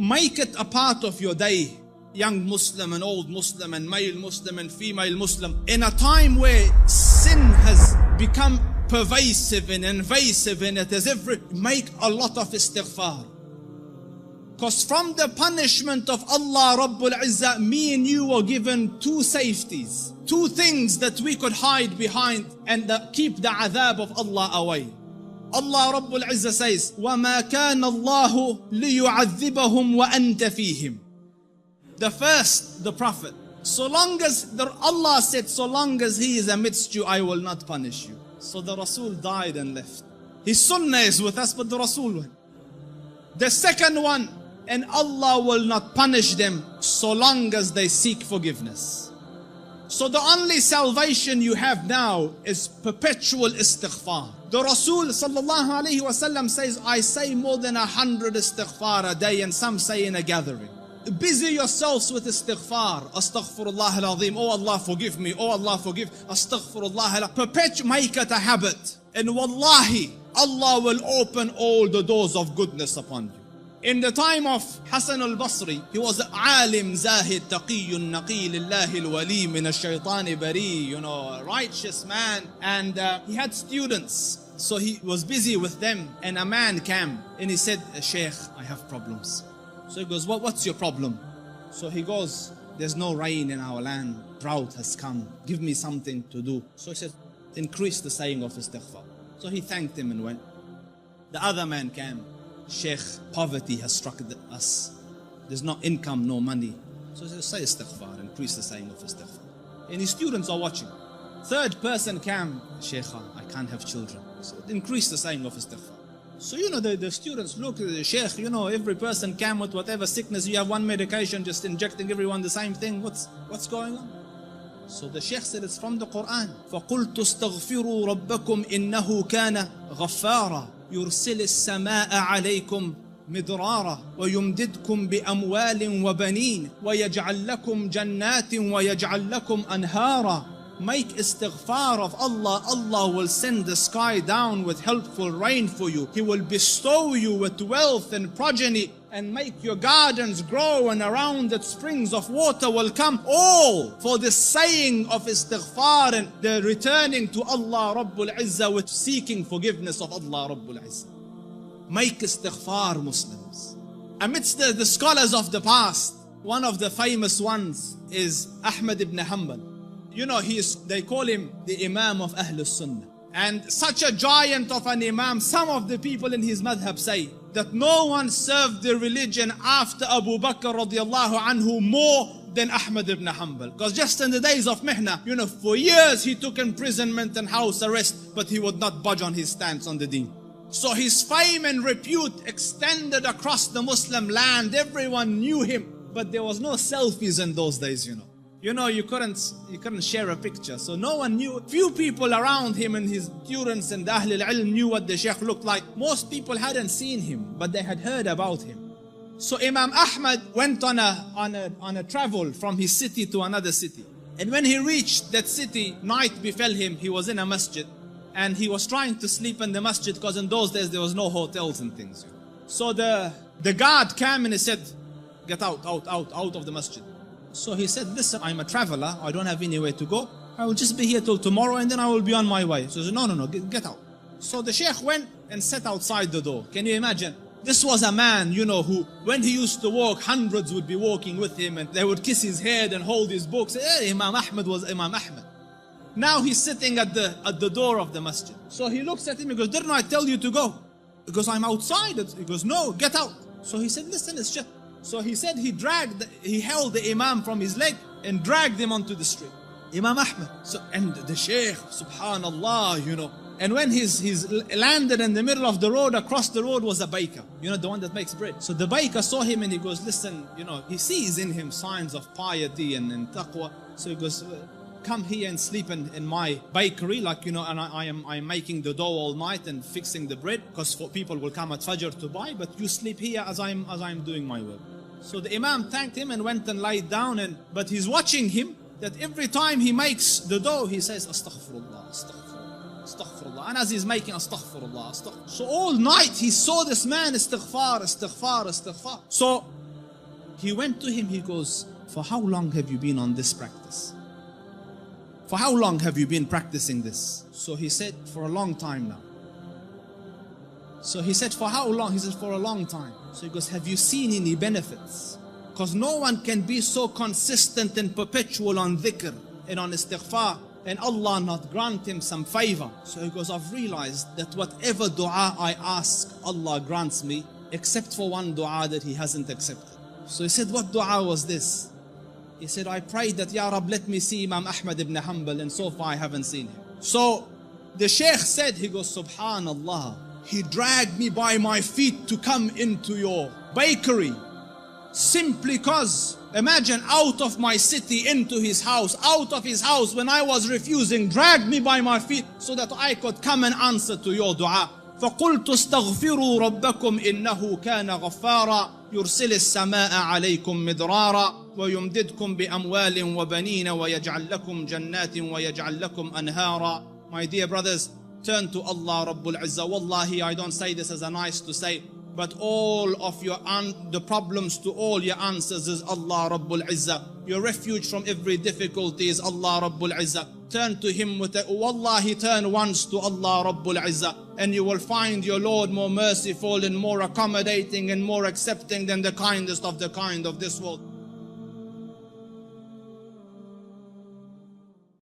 make it a part of your day, young Muslim and old Muslim and male Muslim and female Muslim, in a time where sin has become pervasive and invasive in it, as if make a lot of istighfar. Because from the punishment of Allah Rabbul Izzah, me and you were given two safeties, two things that we could hide behind and keep the adhab of Allah away. Allah Rabbul Izzah says, وَمَا كَانَ اللَّهُ لِيُعَذِّبَهُمْ وَأَنْتَ فِيهِمْ. The first, the Prophet, so long as Allah said, so long as he is amidst you, I will not punish you. So the Rasul died and left. His sunnah is with us, but the Rasul went. The second one, and Allah will not punish them so long as they seek forgiveness. So the only salvation you have now is perpetual istighfar. The Rasul sallallahu alayhi wasallam says, I say more than 100 istighfar a day, and some say in a gathering. Busy yourselves with istighfar. Astaghfirullah al-azim. Oh Allah forgive me. Oh Allah forgive. Astaghfirullah. Perpetual, make it a habit. And wallahi, Allah will open all the doors of goodness upon you. In the time of Hassan al-Basri, he was alim, zahid, taqiyyun, naqi, lillahi al-wali, min al-shaytani bari, a righteous man. And he had students. So he was busy with them. And a man came and he said, Shaykh, I have problems. So he goes, what's your problem? So he goes, there's no rain in our land. Drought has come. Give me something to do. So he said, increase the saying of istighfar. So he thanked him and went. The other man came. Sheikh, poverty has struck us. There's no income, no money. So he said, say istighfar, increase the saying of istighfar. And his students are watching. Third person came. Sheikh, I can't have children. So increase the saying of istighfar. So the students look at the Sheikh, every person came with whatever sickness. You have one medication, just injecting everyone the same thing. What's going on? So the Sheikh said, it's from the Quran. فَقُلْتُ اسْتَغْفِرُوا رَبَّكُمْ إِنَّهُ كَانَ غَفَّارًا يُرْسِلِ السَّمَاءَ عَلَيْكُمْ مِدْرَارًا وَيُمْدِدْكُمْ بِأَمْوَالٍ وَبَنِينَ وَيَجْعَلْ لَكُمْ جَنَّاتٍ وَيَجْعَلْ لَكُمْ أَنْهَارًا. Make istighfar of Allah. Allah will send the sky down with helpful rain for you. He will bestow you with wealth and progeny and make your gardens grow, and around it springs of water will come. All for the saying of istighfar and the returning to Allah Rabbul Izzah with seeking forgiveness of Allah Rabbul Izzah. Make istighfar, Muslims. Amidst the scholars of the past, one of the famous ones is Ahmad ibn Hanbal. They call him the Imam of Ahlul Sunnah. And such a giant of an Imam, some of the people in his madhab say that no one served the religion after Abu Bakr radiallahu anhu more than Ahmad ibn Hanbal. Because just in the days of Mihna, for years he took imprisonment and house arrest, but he would not budge on his stance on the deen. So his fame and repute extended across the Muslim land. Everyone knew him, but there was no selfies in those days, you couldn't share a picture. So no one knew. Few people around him and his students and Ahlul Ilm knew what the Shaykh looked like. Most people hadn't seen him, but they had heard about him. So Imam Ahmad went on a travel from his city to another city. And when he reached that city, night befell him. He was in a masjid and he was trying to sleep in the masjid, because in those days there was no hotels and things. So the guard came and he said, get out of the masjid. So he said, listen, I'm a traveler. I don't have anywhere to go. I will just be here till tomorrow and then I will be on my way. So he said, no, get out. So the Sheikh went and sat outside the door. Can you imagine? This was a man, who, when he used to walk, hundreds would be walking with him and they would kiss his head and hold his books. Hey, Imam Ahmad was Imam Ahmad. Now he's sitting at the door of the masjid. So he looks at him, he goes, didn't I tell you to go? He goes, I'm outside. He goes, no, get out. So he said, listen, it's just... So he said he held the Imam from his leg and dragged him onto the street. Imam Ahmad. And the Shaykh, subhanallah, And when he's landed in the middle of the road, across the road was a baker, the one that makes bread. So the baker saw him and he goes, listen, he sees in him signs of piety and taqwa. So he goes, come here and sleep in my bakery, and I'm making the dough all night and fixing the bread, because people will come at Fajr to buy, but you sleep here as I'm doing my work. So the Imam thanked him and went and lied down, but he's watching him, that every time he makes the dough, he says, Astaghfirullah, Astaghfirullah, Astaghfirullah. And as he's making Astaghfirullah, Astaghfirullah. So all night he saw this man, Istighfar, Istighfar, Istighfar. So He went to him, he goes, for how long have you been on this practice? For how long have you been practicing this? So he said, for a long time now. So he said, for how long? He said, for a long time. So he goes, have you seen any benefits? Because no one can be so consistent and perpetual on dhikr and on istighfar and Allah not grant him some favor. So he goes, I've realized that whatever dua I ask, Allah grants me, except for one dua that he hasn't accepted. So he said, what dua was this? He said, I prayed that, Ya Rab, let me see Imam Ahmad ibn Hanbal, and so far I haven't seen him. So the Shaykh said, he goes, Subhanallah, he dragged me by my feet to come into your bakery, simply because, imagine, out of my city into his house, out of his house when I was refusing, dragged me by my feet so that I could come and answer to your dua. فقلت استغفروا ربكم إنه كان غفارا يرسل السماء عليكم مدرارا ويمددكم بأموال وبنين ويجعل لكم جنات ويجعل لكم أنهارا. My dear brothers, turn to Allah Rabbul Izzah. Wallahi, I don't say this as a nice to say, but all of the problems to all your answers is Allah Rabbul Izzah. Your refuge from every difficulty is Allah Rabbul Izzah. Turn to Him with it. Wallahi, turn once to Allah Rabbul Izzah, and you will find your Lord more merciful and more accommodating and more accepting than the kindest of the kind of this world.